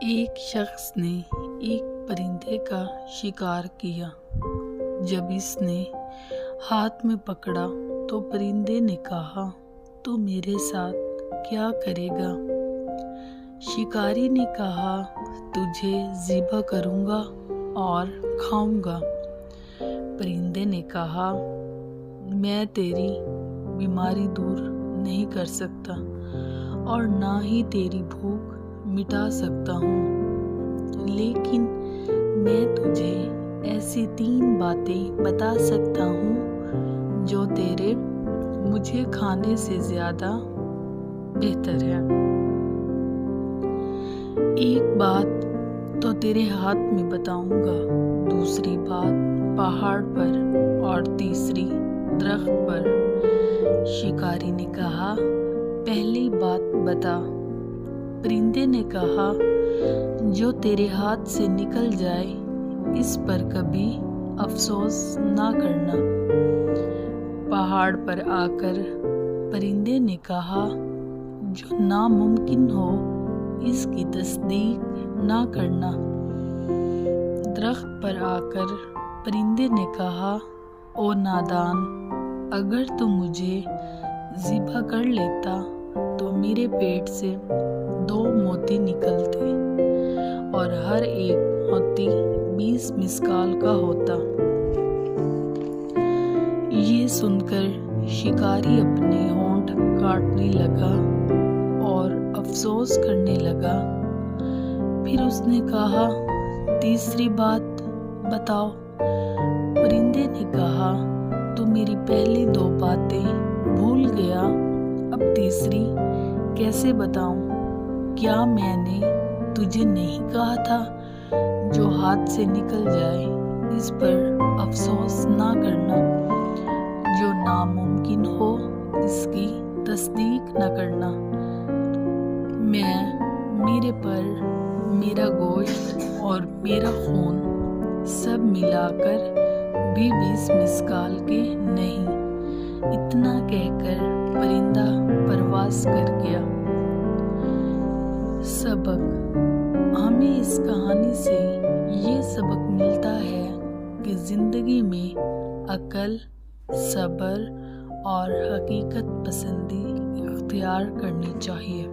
ایک شخص نے ایک پرندے کا شکار کیا۔ جب اس نے ہاتھ میں پکڑا تو پرندے نے کہا، تو میرے ساتھ کیا کرے گا؟ شکاری نے کہا، تجھے ذبح کروں گا اور کھاؤں گا۔ پرندے نے کہا، میں تیری بیماری دور نہیں کر سکتا اور نہ ہی تیری بھوک مٹا سکتا ہوں، لیکن میں تجھے ایسی 3 باتیں بتا سکتا ہوں جو تیرے مجھے کھانے سے زیادہ بہتر ہے۔ ایک بات تو تیرے ہاتھ میں بتاؤں گا، دوسری بات پہاڑ پر اور تیسری درخت پر۔ شکاری نے کہا، پہلی بات بتا۔ پرندے نے کہا، جو تیرے ہاتھ سے نکل جائے اس پر کبھی افسوس نہ کرنا۔ پہاڑ پر آ کر پرندے نے کہا، جو ناممکن ہو اس کی تصدیق نہ کرنا۔ درخت پر آ کر پرندے نے کہا، او نادان، اگر تو مجھے ذبح کر لیتا تو میرے پیٹ سے 2 موتی نکلتے اور ہر ایک موتی 20 مسکال کا ہوتا۔ یہ سن کر شکاری اپنے ہونٹ کاٹنے لگا اور افسوس کرنے لگا۔ پھر اس نے کہا، تیسری بات بتاؤ۔ پرندے نے کہا، تو میری پہلی 2 باتیں بھول گیا، اب تیسری کیسے بتاؤں؟ کیا میں نے تجھے نہیں کہا تھا، جو ہاتھ سے نکل جائے اس پر افسوس نہ کرنا، جو ناممکن ہو اس کی تصدیق نہ کرنا؟ میں میرے پر میرا گوشت اور میرا خون سب ملا کر بھی 20 مسکال کے نہیں۔ اتنا کہہ کر پرندہ پرواز کر گیا۔ سبق: ہمیں اس کہانی سے یہ سبق ملتا ہے کہ زندگی میں عقل، صبر اور حقیقت پسندی اختیار کرنی چاہیے۔